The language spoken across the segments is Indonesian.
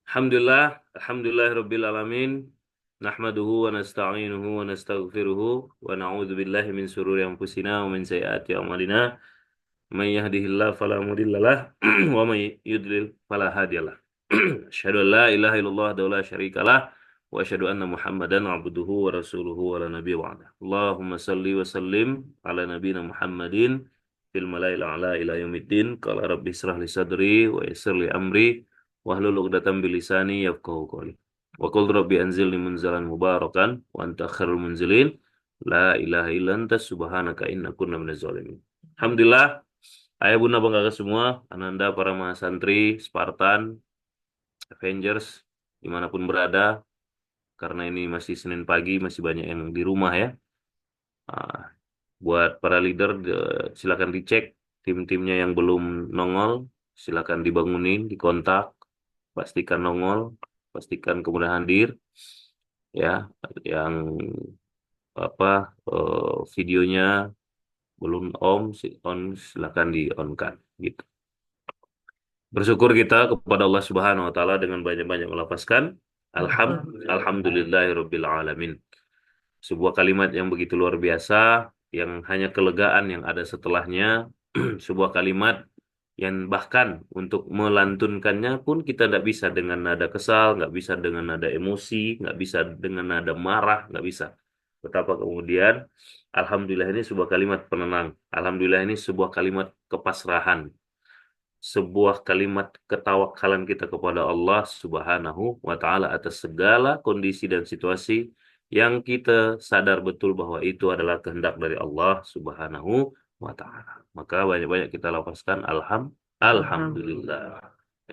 Alhamdulillah, alhamdulillahirabbil alamin. Nahmaduhu wa nasta'inuhu wa nastaghfiruhu wa na'udzu billahi min shururi anfusina wa min sayyiati a'malina. May yahdihillahu fala mudhillalah wa may yudlil fala hadiyalah. Asyhadu an la ilaha illallah wa la syarikalah wa asyhadu anna Muhammadan 'abduhu wa rasuluhu wa la nabiyya ba'da. Allahumma shalli wa sallim ala nabiyyina Muhammadin fil malail a'la ila yaumiddin. Qala rabbi israh li sadri wa yassir li amri wahlul 'uqdatam bil lisani yafqahu qawli. Wa qul rabbi anzilni munzalan mubarakan wa anta khairul munzilin. La ilaha illa anta subhanaka inna kunna minaz zalimin. Alhamdulillah, ayah bunda bangga kakak semua, ananda para mahasantri, Spartan, Avengers, dimanapun berada, karena ini masih Senin pagi, masih banyak yang di rumah ya. Ah, buat para leader, silakan dicek tim-timnya yang belum nongol, silakan dibangunin, dikontak, pastikan nongol, pastikan kemudian hadir, ya. Yang apa videonya belum on, silakan di on kan, gitu. Bersyukur kita kepada Allah Subhanahu wa taala dengan banyak-banyak melafazkan alhamdulillahirabbil alamin. Sebuah kalimat yang begitu luar biasa, yang hanya kelegaan yang ada setelahnya, sebuah kalimat yang bahkan untuk melantunkannya pun kita tidak bisa dengan nada kesal, nggak bisa dengan nada emosi, nggak bisa dengan nada marah, nggak bisa. Betapa kemudian, alhamdulillah ini sebuah kalimat penenang. Alhamdulillah ini sebuah kalimat kepasrahan, sebuah kalimat ketawakalan kita kepada Allah Subhanahu wa taala atas segala kondisi dan situasi yang kita sadar betul bahwa itu adalah kehendak dari Allah Subhanahu wa taala. Maka banyak-banyak kita lafazkan alhamdulillah.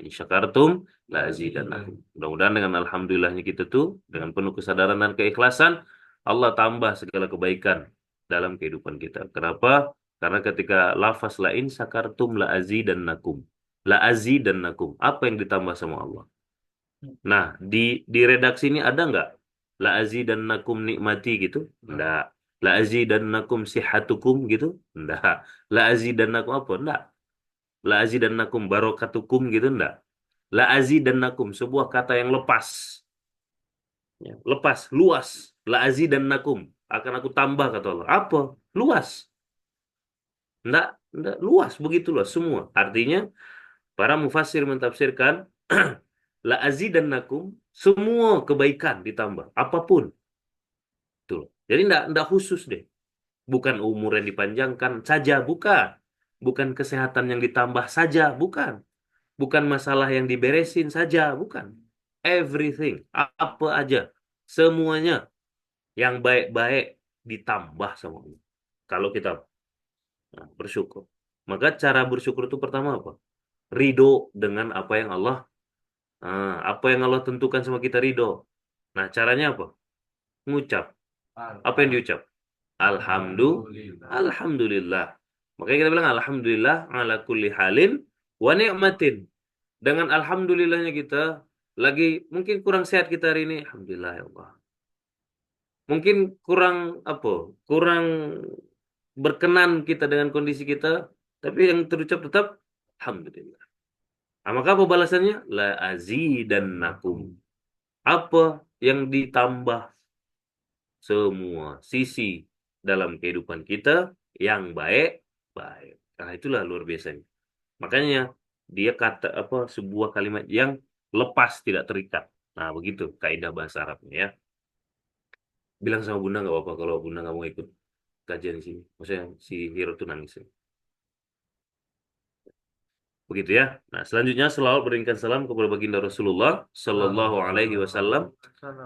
In syakartum la azidannakum. Mudah-mudahan dengan alhamdulillahnya kita tuh dengan penuh kesadaran dan keikhlasan, Allah tambah segala kebaikan dalam kehidupan kita. Kenapa? Karena ketika lafaz la in syakartum la azidannakum. La azidannakum. Apa yang ditambah sama Allah? Nah, di redaksi ini ada nggak? La azidannakum nikmati gitu? Enggak. La azidannakum sihatukum gitu? Enggak. La azidannakum apa? Enggak. La azidannakum barokatukum gitu? Enggak. La azidannakum sebuah kata yang lepas. Ya, lepas, luas. La azidannakum akan aku tambah kata Allah. Apa? Luas. Enggak luas, begitu luas semua. Artinya para mufassir mentafsirkan la azidannakum semua kebaikan ditambah apapun. Tuh. Jadi enggak khusus deh. Bukan umur yang dipanjangkan saja, bukan. Bukan kesehatan yang ditambah saja, bukan. Bukan masalah yang diberesin saja, bukan. Everything, apa aja, semuanya yang baik-baik ditambah sama Allah. Kalau kita bersyukur. Maka cara bersyukur itu pertama apa? Ridho dengan apa yang Allah tentukan sama kita ridho. Nah, caranya apa? Ngucap. Apa yang diucap? Alhamdulillah. Makanya kita bilang alhamdulillah ala kulli halin wa ni'matin. Dengan alhamdulillahnya kita lagi mungkin kurang sehat kita hari ini, alhamdulillah ya Allah. Mungkin kurang apa? Kurang berkenan kita dengan kondisi kita, tapi yang terucap tetap alhamdulillah. Nah, maka apa balasannya? La azidannakum. Apa yang ditambah? Semua sisi dalam kehidupan kita yang baik. Nah, itulah luar biasanya. Makanya dia kata apa sebuah kalimat yang lepas tidak terikat. Nah, begitu kaidah bahasa Arabnya ya. Bilang sama Bunda nggak apa-apa kalau Bunda nggak mau ikut kajian di sini. Maksudnya si Hiro tuh nangis. Begitu ya. Nah, selanjutnya selalu berikan salam kepada baginda Rasulullah Sallallahu Alaihi Wasallam.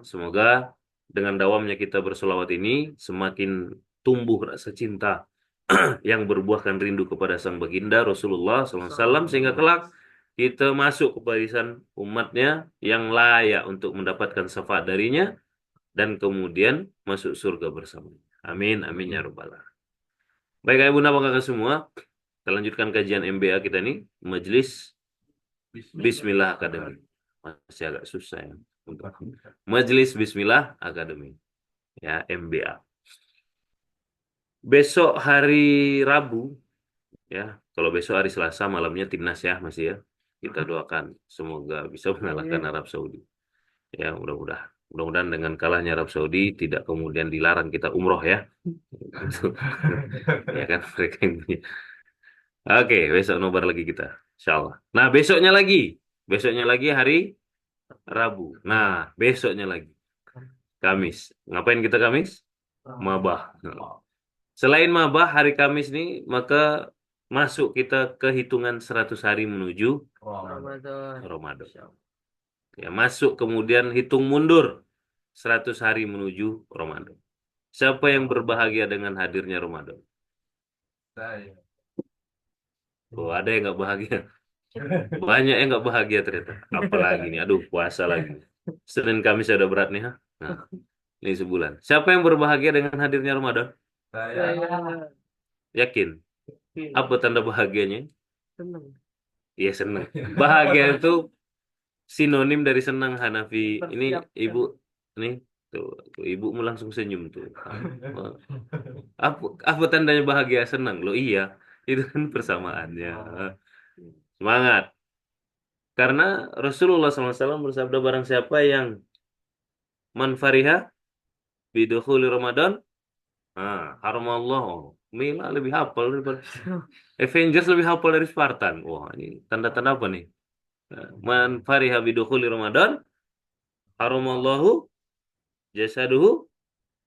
Semoga dengan dawamnya kita bersolawat ini semakin tumbuh rasa cinta yang berbuahkan rindu kepada sang baginda Rasulullah SAW sehingga kelak kita masuk ke barisan umatnya yang layak untuk mendapatkan syafaat darinya dan kemudian masuk surga bersamanya. Amin, amin ya rabbal alamin. Baik, Ibu Bunda Kakak semua, kita lanjutkan kajian MBA kita nih, Majelis Bismillah Academy. Masih agak susah ya untuk Majelis Bismillah Academy, ya MBA. Besok hari Rabu, ya, kalau besok hari Selasa malamnya timnas ya masih ya. Kita doakan semoga bisa mengalahkan Arab Saudi. Ya, mudah-mudahan dengan kalahnya Arab Saudi tidak kemudian dilarang kita umroh ya. Itu, ya kan mereka ini. Oke, besok nobar lagi kita. Insya Allah. Nah, besoknya lagi hari Rabu. Nah, besoknya lagi Kamis. Ngapain kita Kamis? Mabah. Selain mabah hari Kamis nih, maka masuk kita ke hitungan 100 hari menuju Ramadan. Ya, masuk kemudian hitung mundur 100 hari menuju Ramadan. Siapa yang berbahagia dengan hadirnya Ramadan? Oh, ada yang nggak bahagia. Banyak yang nggak bahagia ternyata. Apalagi nih, aduh puasa lagi. Senin Kamis ada berat nih, ha? Nah, ini sebulan. Siapa yang berbahagia dengan hadirnya Ramadan? Saya Yakin? Apa tanda bahagianya? senang. Iya senang. Bahagia itu sinonim dari senang Hanafi. Ini ibu, nih tuh ibumu langsung senyum tuh. Ah, apa tandanya bahagia senang? Loh iya, itu kan persamaannya. Semangat. Karena Rasulullah SAW bersabda barang siapa yang manfariha bidukhuli Ramadan, haramallah. Mila lebih hafal daripada Avengers lebih hafal dari Spartan. Wah, ini tanda-tanda apa nih? Man fariha bidukhuli Ramadan, haramallahu jasaduhu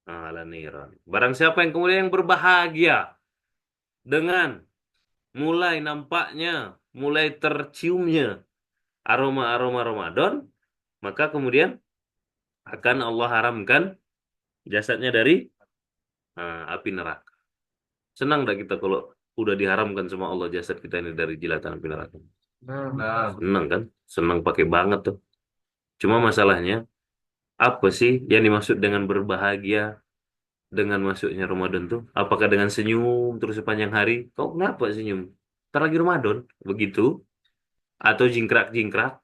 ala niran. Barang siapa yang kemudian yang berbahagia dengan mulai nampaknya, mulai terciumnya aroma-aroma Ramadan, maka kemudian akan Allah haramkan jasadnya dari api neraka. Senang dah kita kalau udah diharamkan sama Allah jasad kita ini dari jilatan api neraka. Nah, Senang kan? Senang pakai banget tuh. Cuma masalahnya, apa sih yang dimaksud dengan berbahagia dengan masuknya Ramadan tuh? Apakah dengan senyum terus sepanjang hari? Kau kenapa senyum? Ntar lagi Ramadan, begitu? Atau jingkrak-jingkrak,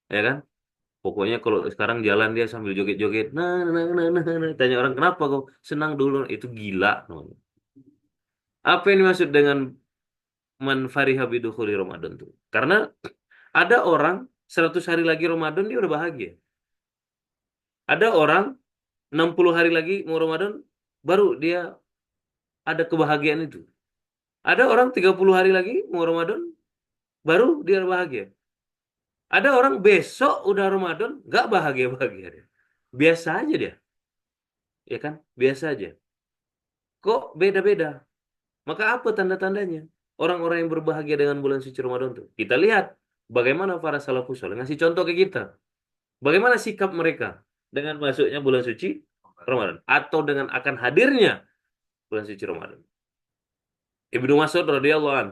ya kan? Pokoknya kalau sekarang jalan dia sambil joget-joget, tanya orang kenapa kau senang dulu? Itu gila. Apa yang dimaksud dengan man fariha bidukhuli Ramadan tuh? Karena ada orang 100 hari lagi Ramadan dia udah bahagia. Ada orang 60 hari lagi mau Ramadan baru dia ada kebahagiaan itu. Ada orang 30 hari lagi mau Ramadan baru dia bahagia. Ada orang besok udah Ramadan nggak bahagia-bahagia dia. Biasa aja dia, ya kan? Biasa aja. Kok beda-beda? Maka apa tanda-tandanya? Orang-orang yang berbahagia dengan bulan suci Ramadan tuh. Kita lihat bagaimana para salafus saleh ngasih contoh ke kita. Bagaimana sikap mereka dengan masuknya bulan suci Ramadan atau dengan akan hadirnya bulan suci Ramadan. Ibnu Mas'ud radhiyallahu an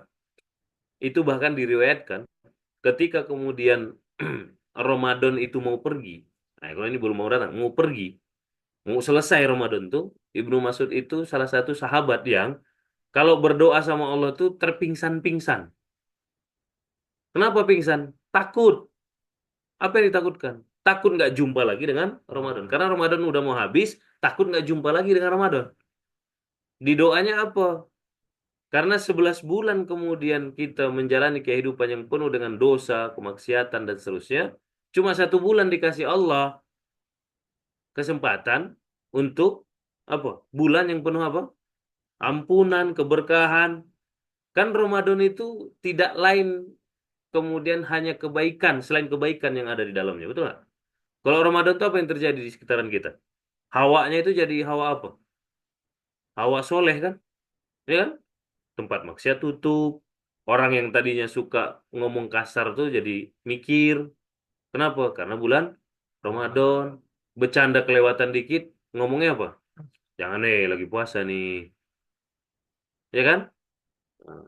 itu bahkan diriwayatkan ketika kemudian Ramadan itu mau pergi. Nah, kalau ini belum mau datang, mau pergi, mau selesai Ramadan tuh, Ibnu Mas'ud itu salah satu sahabat yang kalau berdoa sama Allah tuh terpingsan-pingsan. Kenapa pingsan? Takut. Apa yang ditakutkan? Takut nggak jumpa lagi dengan Ramadan. Karena Ramadan udah mau habis, takut nggak jumpa lagi dengan Ramadan. Di doanya apa? Karena 11 bulan kemudian kita menjalani kehidupan yang penuh dengan dosa, kemaksiatan, dan seterusnya. Cuma 1 bulan dikasih Allah kesempatan untuk apa? Bulan yang penuh apa? Ampunan, keberkahan. Kan Ramadan itu tidak lain kemudian hanya kebaikan, selain kebaikan yang ada di dalamnya. Betul nggak? Kalau Ramadan itu apa yang terjadi di sekitaran kita? Hawanya itu jadi hawa apa? Hawa soleh kan? Ya kan? Tempat maksiat tutup. Orang yang tadinya suka ngomong kasar tuh jadi mikir. Kenapa? Karena bulan Ramadan. Bercanda kelewatan dikit, ngomongnya apa? Jangan lagi puasa nih. Ya kan? Nah,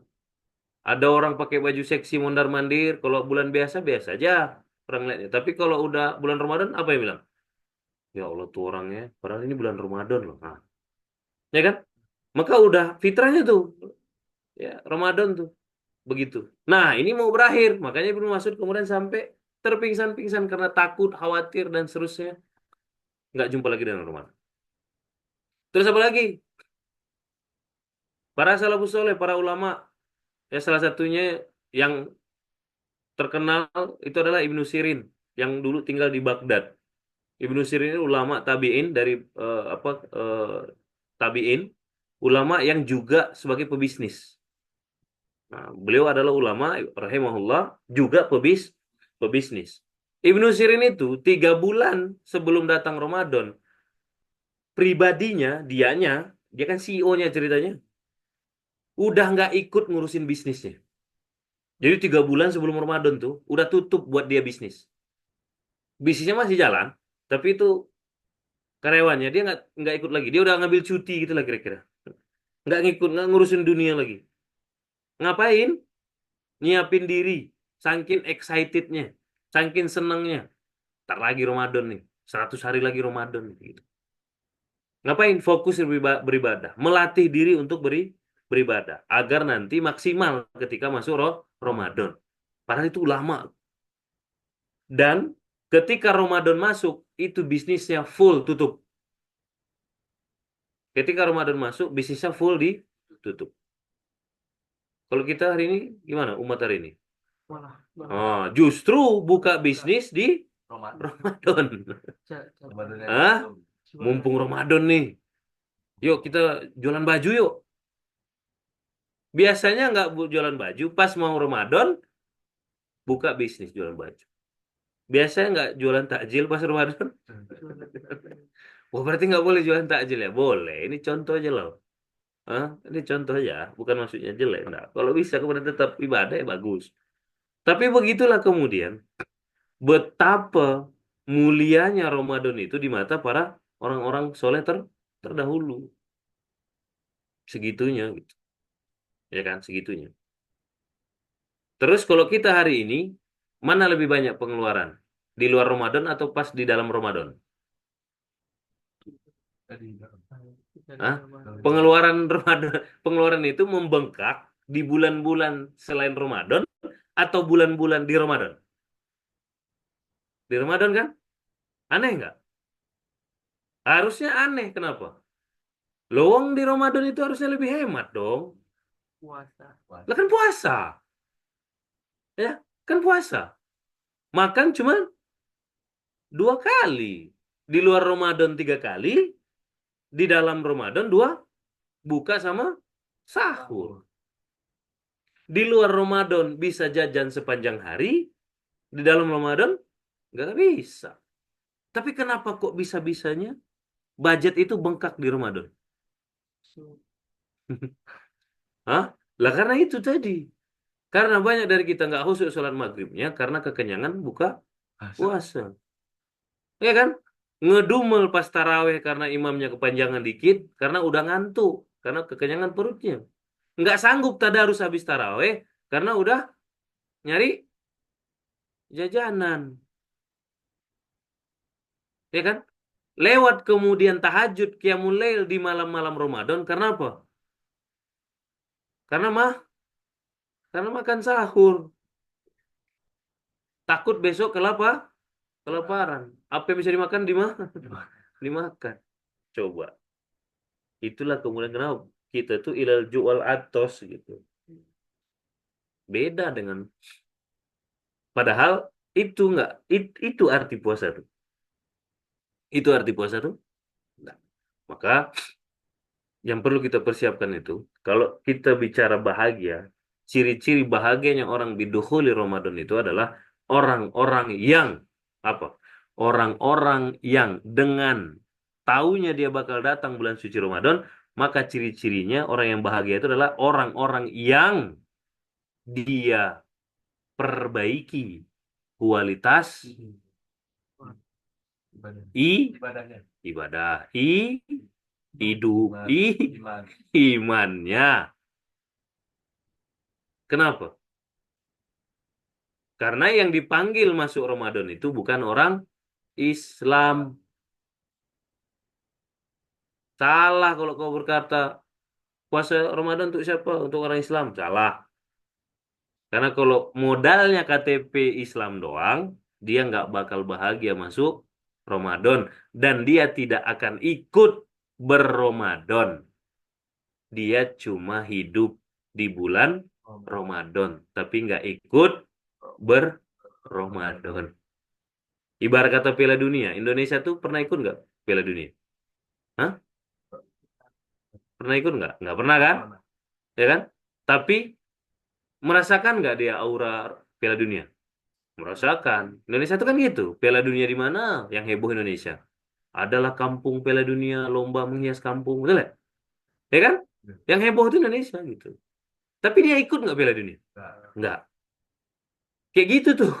ada orang pakai baju seksi mondar-mandir. Kalau bulan biasa, biasa aja. Orang lihatnya. Tapi kalau udah bulan Ramadan, apa yang bilang? Ya Allah tuh orangnya. Padahal ini bulan Ramadan loh. Nah, ya kan? Maka udah fitrahnya tuh. Ya, Ramadan tuh. Begitu. Nah, ini mau berakhir. Makanya Ibnu Mas'ud kemudian sampai terpingsan-pingsan karena takut, khawatir, dan seterusnya. Nggak jumpa lagi dengan Ramadan. Terus apa lagi? Para salafus soleh, para ulama, ya salah satunya yang terkenal itu adalah Ibnu Sirin yang dulu tinggal di Baghdad. Ibnu Sirin ini ulama tabi'in dari apa tabi'in, ulama yang juga sebagai pebisnis. Nah, beliau adalah ulama rahimahullah juga pebisnis. Ibnu Sirin itu 3 bulan sebelum datang Ramadan, pribadinya dia kan CEO-nya ceritanya, udah nggak ikut ngurusin bisnisnya. Jadi 3 bulan sebelum Ramadan tuh udah tutup buat dia bisnis. Bisnisnya masih jalan, tapi itu karyawannya dia nggak ikut lagi. Dia udah ngambil cuti gitu lah kira-kira. Nggak ngikut, nggak ngurusin dunia lagi. Ngapain? Nyiapin diri. Saking excitednya, saking senengnya. Ntar lagi Ramadan nih, 100 hari lagi Ramadan gitu. Ngapain? Fokus beribadah, melatih diri untuk beribadah agar nanti maksimal ketika masuk Ramadan. Padahal itu lama. Dan ketika Ramadan masuk, itu bisnisnya full tutup. Ketika Ramadan masuk, bisnisnya full ditutup. Kalau kita hari ini gimana umat hari ini? Malah, Oh, justru buka bisnis di Ramadan. Ramadan. Ramadannya Hah? belum. Mumpung Ramadan nih. Yuk kita jualan baju yuk. Biasanya nggak jualan baju, pas mau Ramadan buka bisnis jualan baju. Biasanya nggak jualan takjil pas Ramadan. Wah, berarti nggak boleh jualan takjil ya? Boleh. Ini contoh aja loh. Hah? Ini contoh aja, bukan maksudnya jelek. Nah, kalau bisa kemudian tetap ibadah ya bagus. Tapi begitulah kemudian betapa mulianya Ramadan itu di mata para orang-orang soleh terdahulu. Segitunya gitu. Ya kan, segitunya. Terus kalau kita hari ini, mana lebih banyak pengeluaran? Di luar Ramadan atau pas di dalam Ramadan? Tadi. Hah? Pengeluaran Ramadan, pengeluaran itu membengkak di bulan-bulan selain Ramadan atau bulan-bulan di Ramadan? Di Ramadan kan? Aneh nggak? Harusnya aneh. Kenapa? Lowong di Ramadan itu harusnya lebih hemat dong. puasa. Lah kan puasa. Ya, kan puasa. Makan cuma 2 kali. Di luar Ramadan 3 kali. Di dalam Ramadan 2, buka sama sahur. Di luar Ramadan bisa jajan sepanjang hari. Di dalam Ramadan nggak bisa. Tapi kenapa kok bisa-bisanya budget itu bengkak di Ramadan? Hah? Lah karena itu tadi. Karena banyak dari kita nggak khusyuk sholat maghribnya karena kekenyangan buka puasa. Ya kan? Ngedumel pas taraweh karena imamnya kepanjangan dikit, karena udah ngantuk, karena kekenyangan perutnya. Nggak sanggup tadarus habis taraweh karena udah nyari jajanan. Ya kan? Lewat kemudian tahajud, qiyamul lail di malam-malam Ramadan karena apa? Karena karena makan sahur. Takut besok kelaparan. Apa yang bisa dimakan dimakan. Coba. Itulah kemudian kenapa kita tuh ilal jual atos gitu. Beda dengan padahal itu enggak itu arti puasa tuh. Itu arti puasa tuh. Enggak. Maka yang perlu kita persiapkan itu kalau kita bicara bahagia, ciri-ciri bahagianya orang bidukhuli Ramadan itu adalah orang-orang yang apa? Orang-orang yang dengan taunya dia bakal datang bulan suci Ramadan, maka ciri-cirinya orang yang bahagia itu adalah orang-orang yang dia perbaiki kualitas Ibadahnya. ibadah, hidup, Iman. imannya. Kenapa? Karena yang dipanggil masuk Ramadan itu bukan orang Islam. Salah kalau kau berkata puasa Ramadan untuk siapa? Untuk orang Islam. Salah. Karena kalau modalnya KTP Islam doang, dia nggak bakal bahagia masuk Ramadan. Dan dia tidak akan ikut berRamadan. Dia cuma hidup di bulan Ramadan. Tapi nggak ikut berRamadan. Ibarat kata Piala Dunia, Indonesia tuh pernah ikut nggak Piala Dunia? Hah? Pernah ikut nggak? Nggak pernah kan? Ya kan? Tapi merasakan nggak dia aura Piala Dunia? Merasakan. Indonesia tuh kan gitu. Piala Dunia di mana yang heboh Indonesia? Adalah kampung Piala Dunia, lomba menghias kampung, betul nggak? Ya kan? Yang heboh itu Indonesia gitu. Tapi dia ikut nggak Piala Dunia? Nggak. Kayak gitu tuh.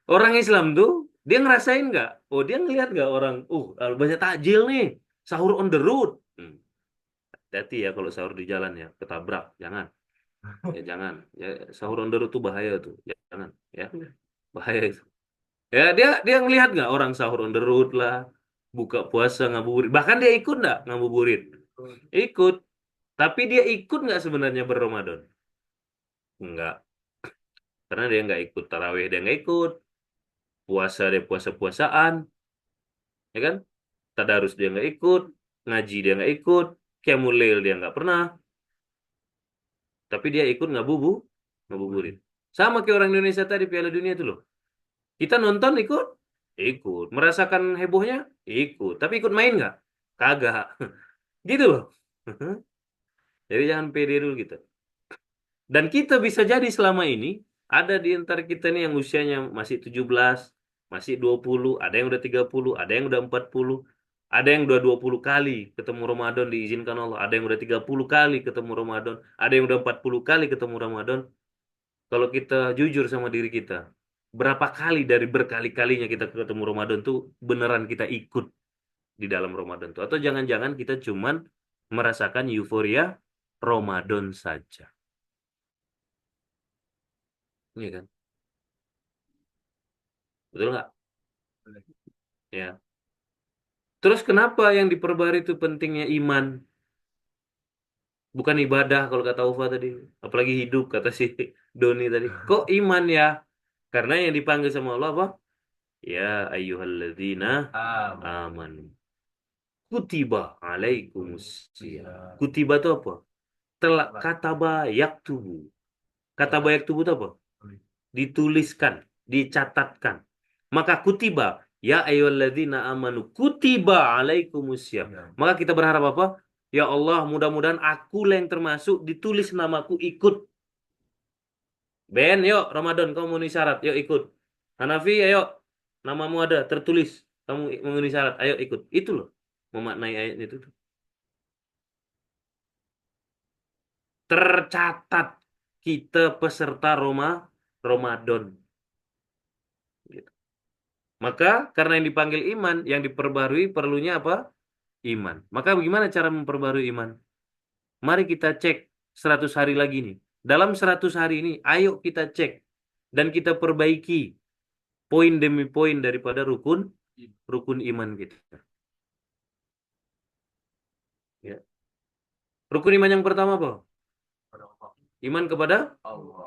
Orang Islam tuh dia ngerasain nggak? Oh dia ngelihat nggak orang? Banyak takjil nih, sahur on the road. Hati-hati ya kalau sahur di jalan ya, ketabrak, jangan. Ya jangan. Ya sahur on the road tuh bahaya tuh, jangan. Ya bahaya itu. Ya dia ngelihat nggak orang sahur on the road lah, buka puasa ngabuburit. Bahkan dia ikut nggak ngabuburit? Ikut. Tapi dia ikut nggak sebenarnya berRamadan? Enggak. Karena dia nggak ikut tarawih, dia nggak ikut. Puasa dia puasa-puasaan, ya kan? Tadarus dia nggak ikut, ngaji dia nggak ikut, Qiyamul Lail dia nggak pernah, tapi dia ikut ngabuburit. Sama kayak orang Indonesia tadi Piala Dunia itu loh. Kita nonton ikut, ikut. Merasakan hebohnya, ikut. Tapi ikut main nggak? Kagak. Gitu loh. Jadi jangan pede dulu gitu. Dan kita bisa jadi selama ini ada di antara kita nih yang usianya masih 17, masih 20, ada yang udah 30, ada yang udah 40, ada yang udah 20 kali ketemu Ramadan diizinkan Allah, ada yang udah 30 kali ketemu Ramadan, ada yang udah 40 kali ketemu Ramadan. Kalau kita jujur sama diri kita, berapa kali dari berkali-kalinya kita ketemu Ramadan tuh beneran kita ikut di dalam Ramadan tuh? Atau jangan-jangan kita cuman merasakan euforia Ramadan saja. Iya kan? Betul nggak? Ya. Terus kenapa yang diperbarui itu pentingnya iman, bukan ibadah kalau kata Ufa tadi, apalagi hidup kata si Doni tadi. Kok iman ya? Karena yang dipanggil sama Allah apa? Ya ayyuhalladzina amanu. Kutiba alaikumus siyam. Kutiba itu apa? Telah kataba yaktubu. Kataba yaktubu itu apa? Dituliskan, dicatatkan. Maka kutiba, ya ayyuhalladzina amanu, kutiba alaikumusiyam. Maka kita berharap apa? Ya Allah, mudah-mudahan aku yang termasuk ditulis namaku ikut. Ben, yuk Ramadan kamu memenuhi syarat, yuk ikut. Hanafi, ayo namamu ada tertulis, kamu memenuhi syarat, ayo ikut. Itu loh memaknai ayat itu tuh. Tercatat kita peserta Ramadan. Gitu. Maka karena yang dipanggil iman, yang diperbarui perlunya apa? Iman. Maka bagaimana cara memperbarui iman? Mari kita cek 100 hari lagi nih. Dalam 100 hari ini, ayo kita cek dan kita perbaiki poin demi poin daripada rukun rukun iman kita. Ya. Rukun iman yang pertama apa? Iman kepada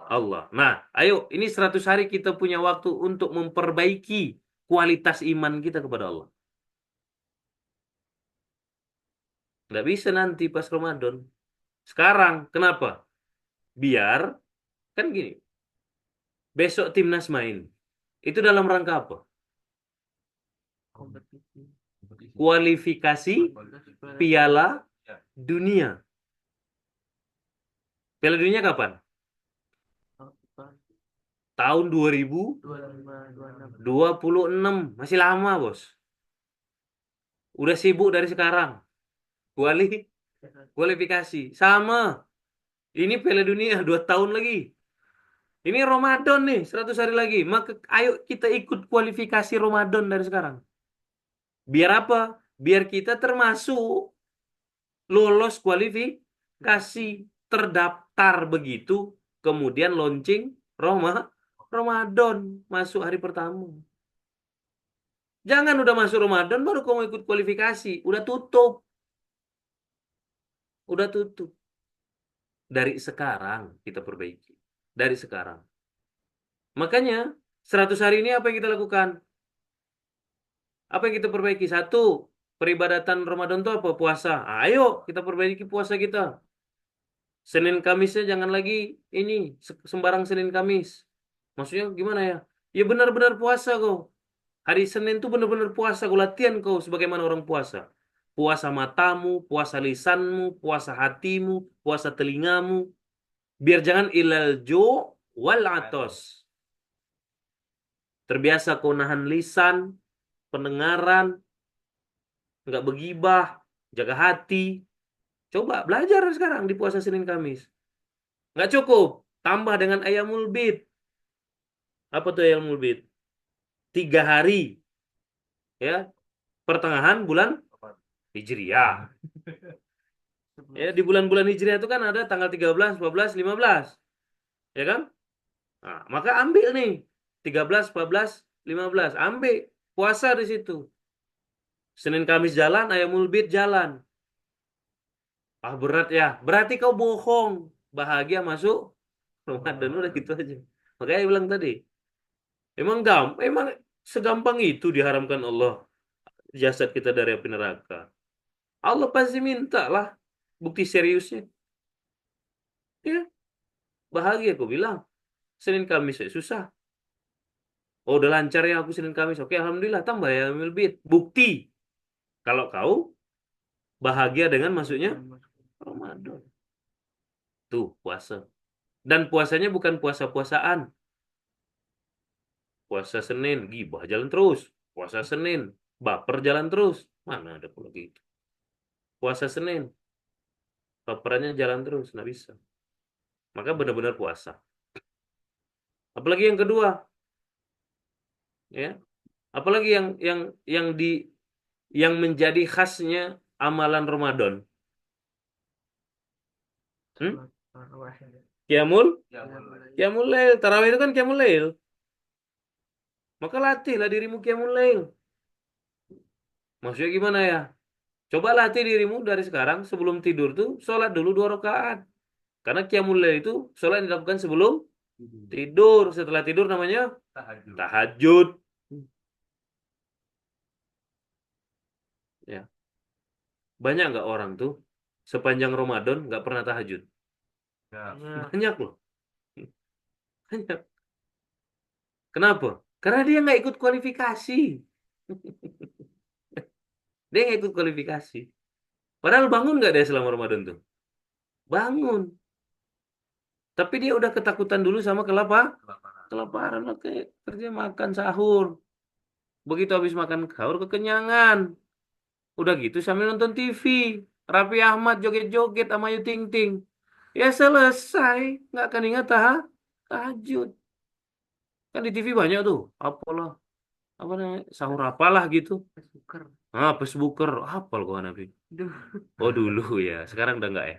Allah. Nah, ayo ini 100 hari kita punya waktu untuk memperbaiki kualitas iman kita kepada Allah. Nggak bisa nanti pas Ramadan. Sekarang, kenapa? Biar, kan gini, besok timnas main. Itu dalam rangka apa? Kompetisi. Kualifikasi Piala Dunia. Piala Dunia kapan? Tahun 2026. Masih lama, Bos. Udah sibuk dari sekarang. Kuali kualifikasi. Sama. Ini Piala Dunia 2 tahun lagi. Ini Ramadan nih, 100 hari lagi. Maka ayo kita ikut kualifikasi Ramadan dari sekarang. Biar apa? Biar kita termasuk lolos kualifikasi, terdaftar begitu, kemudian launching Ramadan, masuk hari pertama. Jangan udah masuk Ramadan baru kamu ikut kualifikasi, udah tutup. Udah tutup. Dari sekarang kita perbaiki. Dari sekarang. Makanya 100 hari ini apa yang kita lakukan? Apa yang kita perbaiki? Satu, peribadatan Ramadan itu apa? Puasa. Ayo kita perbaiki puasa kita. Senin Kamisnya jangan lagi ini sembarang Senin Kamis. Maksudnya gimana ya? Ya benar-benar puasa kau. Hari Senin tuh benar-benar puasa. Kau latihan kau sebagaimana orang puasa. Puasa matamu, puasa lisanmu, puasa hatimu, puasa telingamu. Biar jangan ilal jo wal atos. Terbiasa kau nahan lisan, pendengaran, nggak begibah, jaga hati. Coba belajar sekarang di puasa Senin Kamis. Nggak cukup. Tambah dengan ayamul bid. Apa tuh ayamul bid? 3 hari. Ya, pertengahan bulan Hijriah. Ya, di bulan-bulan Hijriah itu kan ada tanggal 13, 14, 15. Ya kan? Nah, maka ambil nih. 13, 14, 15. Ambil. Puasa di situ. Senin Kamis jalan, ayamul bid jalan. Ah berat ya. Berarti kau bohong. Bahagia masuk Ramadan. Udah gitu aja. Makanya saya bilang tadi. Emang segampang itu diharamkan Allah jasad kita dari api neraka. Allah pasti minta lah bukti seriusnya. Ya, bahagia aku bilang. Senin Kamis ya susah. Oh, udah lancar ya aku Senin Kamis. Oke, alhamdulillah tambah ya ambil bid. Bukti kalau kau bahagia dengan masuknya Ramadan. Tuh, puasa. Dan puasanya bukan puasa-puasaan. Puasa Senin, gibah jalan terus. Puasa Senin, baper jalan terus. Mana ada pula gitu. Puasa Senin, baperannya jalan terus, nggak bisa. Maka benar-benar puasa. Apalagi yang kedua, ya. Apalagi yang di yang menjadi khasnya amalan Ramadan. Hmm? Sholat tarawih ya. Qiyamul, Ya, mulai. Qiyamul Lail. Tarawih itu kan Qiyamul Lail. Maka latihlah dirimu Qiyamul Lail. Maksudnya gimana ya? Coba latih dirimu dari sekarang sebelum tidur tuh sholat dulu 2 rakaat. Karena Qiyamul Lail itu sholat yang dilakukan sebelum tidur. Setelah tidur namanya Tahajud. tahajud. Ya. Banyak nggak orang tuh sepanjang Ramadan nggak pernah tahajud? Ya. Ya, Banyak loh. Banyak. Kenapa? Karena dia nggak ikut kualifikasi. Dia nggak ikut kualifikasi. Padahal bangun nggak dia selama Ramadan tuh? Bangun. Tapi dia udah ketakutan dulu sama Kelaparan. kelaparan. Oke, kerja makan sahur. Begitu habis makan sahur kekenyangan. Udah gitu sambil nonton TV. Raffi Ahmad joget-joget sama Ayu Ting Ting. Ya selesai. Nggak akan ingat tahajud. Kan di TV banyak tuh. Apalah. Apa namanya? Sahur apalah gitu. Facebooker. Ah, Facebooker. Hafal kok Nabi. Duh, Oh dulu ya. Sekarang udah nggak ya?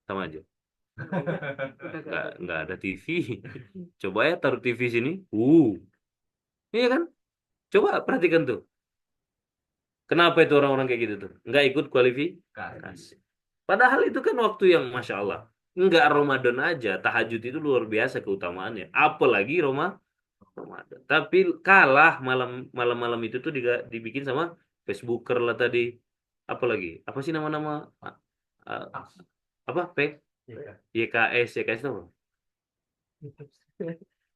Sama aja. udah gak ada. Nggak ada TV. Coba ya taruh TV sini. Iya kan? Coba perhatikan tuh. Kenapa itu orang-orang kayak gitu tuh? Nggak ikut kualifikasi. Kasih. Padahal itu kan waktu yang Masya Allah. Nggak Ramadan aja. Tahajud itu luar biasa keutamaannya. Apalagi Ramadan. Tapi kalah malam-malam itu tuh dibikin sama Facebooker lah tadi. Apalagi? Apa sih nama-nama? ah, apa? Iya. YKS. YKS itu apa?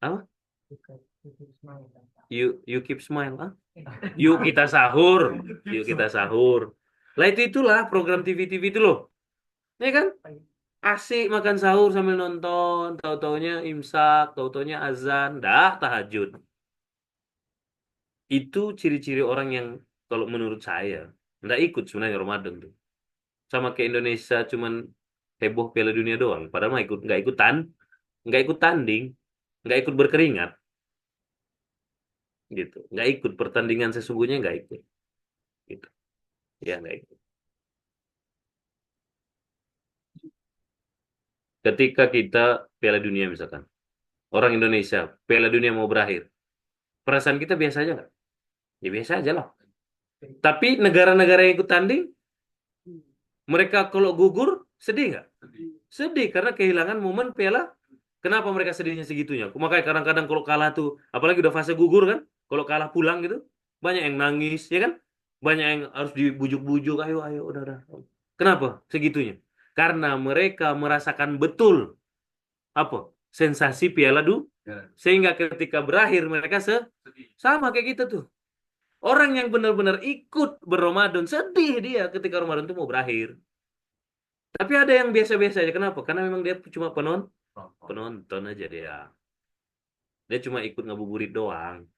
Apa? You keep smile. Ah? Yuk kita sahur. Yuk kita sahur. Lah itulah program TV-TV itu loh. Ya kan? Asik makan sahur sambil nonton, tahu-taunya imsak, tahu-taunya azan, dah tahajud. Itu ciri-ciri orang yang kalau menurut saya nggak ikut sebenarnya Ramadan tuh. Sama ke Indonesia cuman heboh Piala Dunia doang. Padahal mah nggak ikut tanding, nggak ikut berkeringat, gitu. Nggak ikut pertandingan sesungguhnya nggak ikut, gitu. Ya nggak ikut. Ketika kita Piala Dunia misalkan, orang Indonesia Piala Dunia mau berakhir, perasaan kita biasa aja nggak? Ya biasa aja lah. Tapi negara-negara yang ikut tanding, mereka kalau gugur sedih nggak? Sedih. Sedih karena kehilangan momen piala. Kenapa mereka sedihnya segitunya? Makanya kadang-kadang kalau kalah tuh, apalagi udah fase gugur kan, kalau kalah pulang gitu, banyak yang nangis, ya kan? Banyak yang harus dibujuk-bujuk, ayo, ayo, udah. Kenapa segitunya? Karena mereka merasakan betul apa? sensasi Piala Ya, sehingga ketika berakhir mereka sedih. sama kayak kita tuh. Orang yang benar-benar ikut berRamadan sedih dia ketika Ramadan itu mau berakhir. Tapi ada yang biasa-biasa aja. Kenapa? Karena memang dia cuma Nonton. penonton aja dia. Dia cuma ikut ngabuburit doang.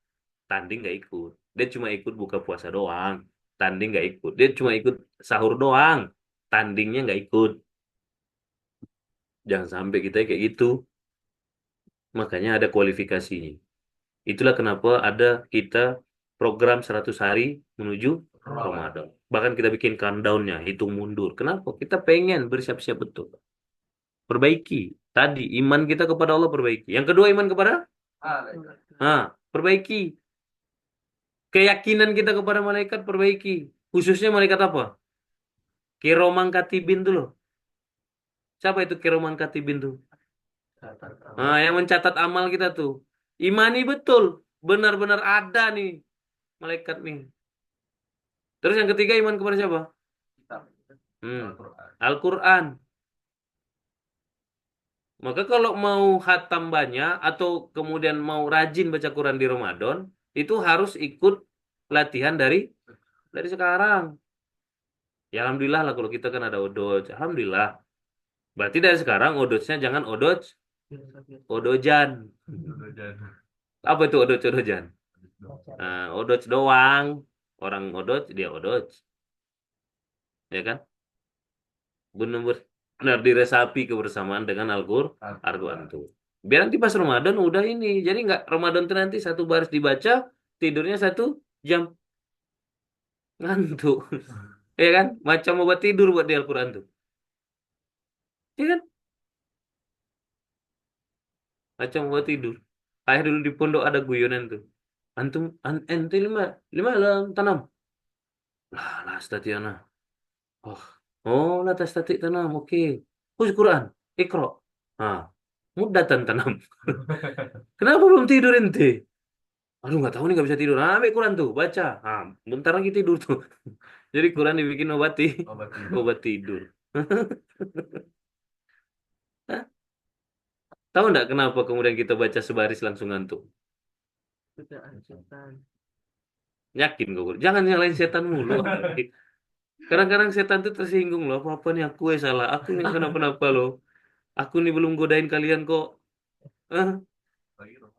Tanding nggak ikut. Dia cuma ikut buka puasa doang. Tanding nggak ikut. Dia cuma ikut sahur doang. Tandingnya nggak ikut. Jangan sampai kita kayak gitu. Makanya ada kualifikasinya. Itulah kenapa ada kita program 100 hari menuju Ramadan. Ramadan. Bahkan kita bikin countdown-nya, hitung mundur. Kenapa? Kita pengen bersiap-siap betul. Perbaiki. Tadi, iman kita kepada Allah perbaiki. Yang kedua, iman kepada? Perbaiki. Keyakinan kita kepada malaikat perbaiki. Khususnya malaikat apa? Kiromang Katibin tuh loh. Siapa itu Kiromang Katibin tuh? Yang mencatat amal kita tuh. Imani betul. Benar-benar ada nih malaikat nih. Terus yang ketiga iman kepada siapa? Kitab. Hmm, Al-Quran. Al-Quran. Maka kalau mau khatam banyak atau kemudian mau rajin baca Quran di Ramadan, itu harus ikut latihan dari sekarang. Ya alhamdulillah lah kalau kita kan ada odoj. Alhamdulillah. Berarti dari sekarang odojnya jangan odoj, odojan. Udah jadi. Apa itu odoj, odojan? Odoj doang. Orang odoj, dia odoj. Ya kan? Benar-benar diresapi kebersamaan dengan Al-Quran tuh. Biar nanti pas Ramadan udah ini. Jadi nggak Ramadan tuh nanti satu baris dibaca, tidurnya 1 jam. Ngantuk. Ya kan? Macam obat tidur buat di Al-Quran tuh. Ya kan? Macam obat tidur. Kayak dulu di pondok ada guyonan tuh. Antum, ente lima lah tanam. Lah, Tatiana. Oh, lah Tati tanam. Oke. Khusus Quran. Ikro. Ah, mudah tanam. Kenapa belum tidur ente? Aduh nggak tahu nih nggak bisa tidur. Ambil Quran tuh, baca. Bentar lagi tidur tuh. Jadi Quran dibikin Obat obat tidur. Hah? Tahu nggak kenapa kemudian kita baca sebaris langsung ngantuk? Godaan setan. Yakin gue. Jangan nyalain setan mulu. Kadang-kadang setan tuh tersinggung loh. Apa nih aku yang salah? Aku yang kenapa-napa loh. Aku nih belum godain kalian kok. Hah? lagi loh.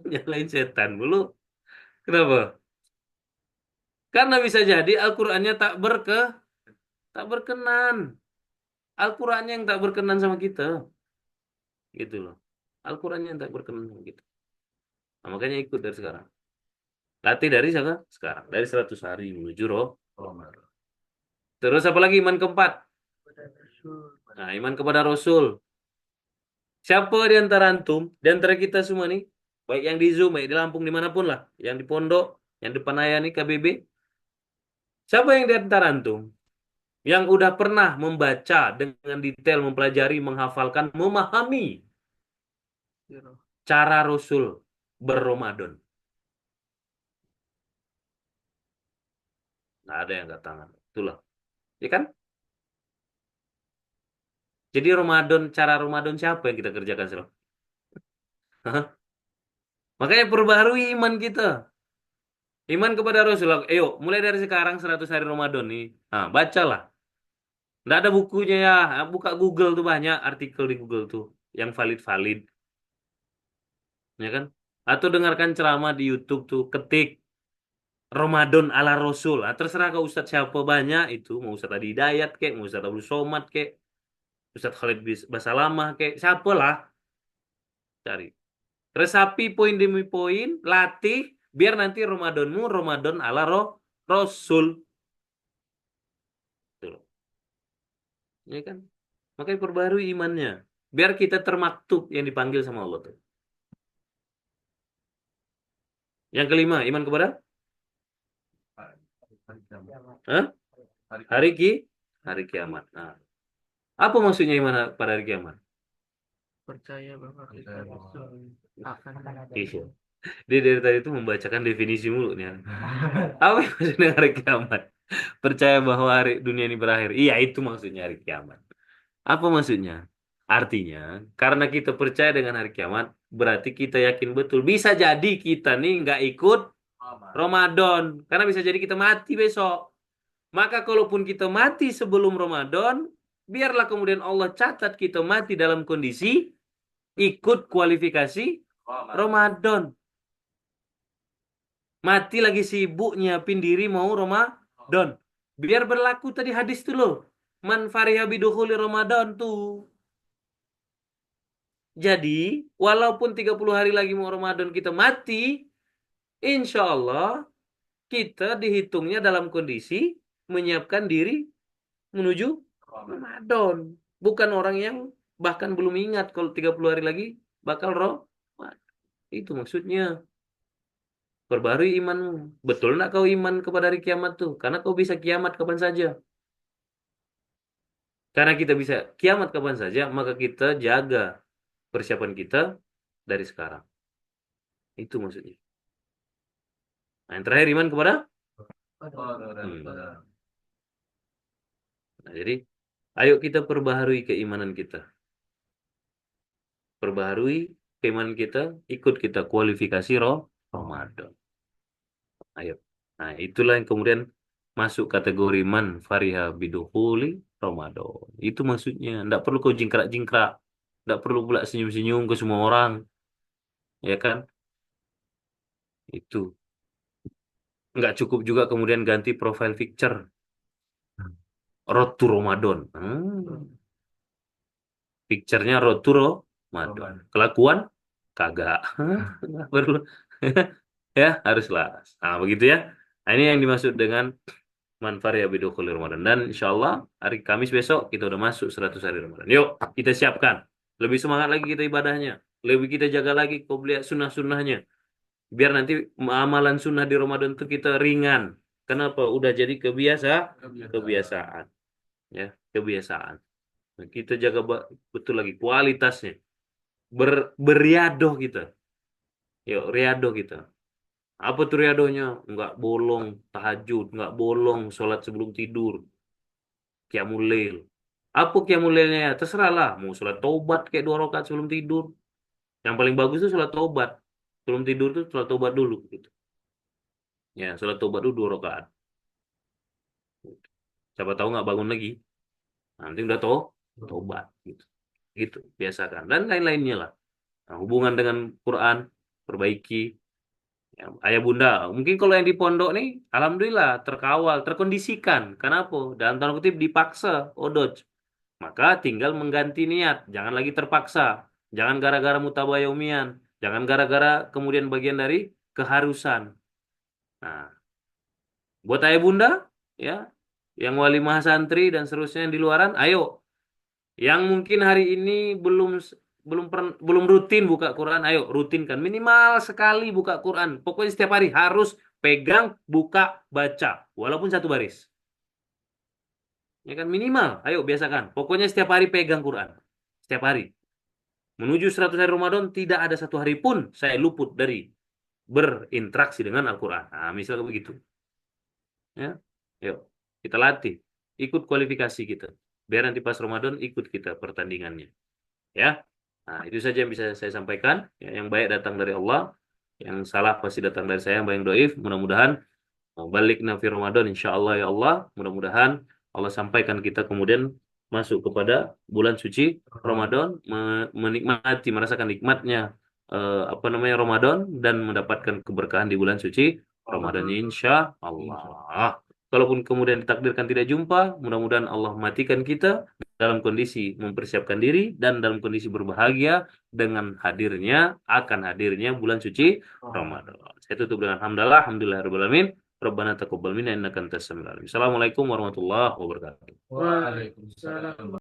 Nyalain setan mulu. Kenapa? Karena bisa jadi Al-Qur'annya tak berkenan. Al-Qur'annya yang tak berkenan sama kita. Gitu loh. Al-Qur'annya yang tak berkenan sama kita. Nah, makanya ikut dari sekarang. Latih dari sekarang. Dari 100 hari menuju Ramadan. Terus apa lagi iman keempat? Godaan Rasul. Nah, iman kepada Rasul. Siapa di antara antum, di antara kita semua nih, baik yang di Zoom, baik di Lampung, dimanapun lah, yang di pondok, yang depan ayah nih, KBB, siapa yang di antara antum yang udah pernah membaca dengan detail, mempelajari, menghafalkan, memahami Siro. cara Rasul berRamadan? Nggak ada yang angkat tangan. Itulah. Ya kan? Jadi cara Ramadan siapa yang kita kerjakan sekarang? Hah? Makanya perbaharui iman kita. Iman kepada Rasulullah. Ayo, mulai dari sekarang 100 hari Ramadan nih. Bacalah. Nggak ada bukunya ya. Buka Google tuh banyak artikel di Google tuh yang valid-valid, ya kan? Atau dengarkan ceramah di YouTube tuh, ketik Ramadan ala Rasul. Terserah ke Ustadz siapa banyak itu, mau Ustadz Adi Hidayat kek, mau Ustadz Abdul Somad kek, Ustadz Khalid Basalamah kek, siapa lah cari. Resapi poin demi poin, latih biar nanti Ramadanmu Ramadan ala Rasul. Tuh, ya kan? Makanya perbarui imannya. Biar kita termaktub yang dipanggil sama Allah tuh. Yang kelima, iman kepada Hari kiamat. Hah? Hari hari kiamat. hari kiamat. Apa maksudnya iman pada hari kiamat? Percaya bahwa kita Percaya bahwa Rasul akan Iya. Dia dari tadi itu membacakan definisi mulu nih. Apa yang maksudnya hari kiamat? Percaya bahwa hari dunia ini berakhir. Iya, itu maksudnya hari kiamat. Apa maksudnya? Artinya, karena kita percaya dengan hari kiamat, berarti kita yakin betul. Bisa jadi kita nih nggak ikut Ramadan. Karena bisa jadi kita mati besok. Maka kalaupun kita mati sebelum Ramadan, biarlah kemudian Allah catat kita mati dalam kondisi ikut kualifikasi Ramadan. Mati lagi sibuk nyiapin diri mau Ramadan. Biar berlaku tadi hadis tuh loh. Man fariha bidukhuli Ramadan tuh. Jadi, walaupun 30 hari lagi mau Ramadan kita mati, insya Allah kita dihitungnya dalam kondisi menyiapkan diri menuju Ramadan. Bukan orang yang bahkan belum ingat kalau 30 hari lagi bakal Ramadan. Itu maksudnya. Perbarui imanmu. Betul nak kau iman kepada hari kiamat tuh? Karena kau bisa kiamat kapan saja. Karena kita bisa kiamat kapan saja, maka kita jaga persiapan kita dari sekarang. Itu maksudnya. Nah, yang terakhir iman kepada. Nah, jadi, ayo kita perbaharui keimanan kita. Perbaharui keimanan kita, ikut kita kualifikasi Ramadan. Ayo. Nah, itulah yang kemudian masuk kategori man fariha bidukhuli Ramadan. Itu maksudnya. Tidak perlu kau jingkrak-jingkrak. Tidak perlu pula senyum-senyum ke semua orang. Ya kan? Itu. Nggak cukup juga kemudian ganti profile picture. Road to Ramadan. Picture-nya Road to Ramadan. Kelakuan? Kagak. Nggak perlu. Ya, haruslah. Nah, begitu ya. Nah, ini yang dimaksud dengan manfaat ya bidukhuli Ramadan. Dan insya Allah hari Kamis besok kita udah masuk 100 hari Ramadan. Yuk, kita siapkan. Lebih semangat lagi kita ibadahnya. Lebih kita jaga lagi qobliyah sunnah-sunnahnya. Biar nanti amalan sunnah di Ramadan itu kita ringan. Kenapa? Udah jadi kebiasaan. Ya, kebiasaan. Nah, kita jaga betul lagi kualitasnya. Beriadoh kita. Yuk, riadoh kita. Apa tuh riadohnya? Nggak bolong tahajud, nggak bolong sholat sebelum tidur, qiyamul lail. Apa qiyamul lailnya ya? Terserah lah. Mau sholat taubat kayak 2 rakaat sebelum tidur. Yang paling bagus tuh sholat taubat. Sebelum tidur tuh sholat taubat dulu gitu. Ya, sholat taubat dulu 2 rakaat. Siapa tahu nggak bangun lagi. Nanti udah taubat gitu. Gitu, biasakan. Dan lain-lainnya lah. Nah, hubungan dengan Quran, perbaiki. Ya, ayah bunda, mungkin kalau yang di pondok nih, alhamdulillah terkawal, terkondisikan. Kenapa? Dalam tanda kutip dipaksa, odoj. Maka tinggal mengganti niat, jangan lagi terpaksa. Jangan gara-gara mutabayomian, jangan gara-gara kemudian bagian dari keharusan. Nah, buat ayah bunda, ya, yang wali mahasantri dan seterusnya yang di luaran, ayo. Yang mungkin hari ini belum rutin buka Quran, ayo rutinkan minimal sekali buka Quran. Pokoknya setiap hari harus pegang, buka, baca, walaupun 1 baris. Ya kan minimal, ayo biasakan. Pokoknya setiap hari pegang Quran, setiap hari. Menuju 100 hari Ramadan tidak ada 1 hari pun saya luput dari berinteraksi dengan Al-Quran. Nah, misalnya begitu. Ya, yuk kita latih, ikut kualifikasi kita. Biar nanti pas Ramadan ikut kita pertandingannya. Ya. Nah, itu saja yang bisa saya sampaikan. Ya, yang baik datang dari Allah, yang salah pasti datang dari saya, yang baik doif. Mudah-mudahan balikna fi Ramadan, insya Allah ya Allah. Mudah-mudahan Allah sampaikan kita kemudian masuk kepada bulan suci Ramadan, menikmati, merasakan nikmatnya apa namanya Ramadan dan mendapatkan keberkahan di bulan suci Ramadan, insya Allah. Kalaupun kemudian ditakdirkan tidak jumpa, mudah-mudahan Allah matikan kita dalam kondisi mempersiapkan diri dan dalam kondisi berbahagia dengan hadirnya bulan suci Ramadan. Saya tutup dengan hamdalah, alhamdulillahirabbil alamin. Rabbana taqabbal minna innaka antas samiul alim. Assalamualaikum warahmatullahi wabarakatuh. Waalaikumsalam.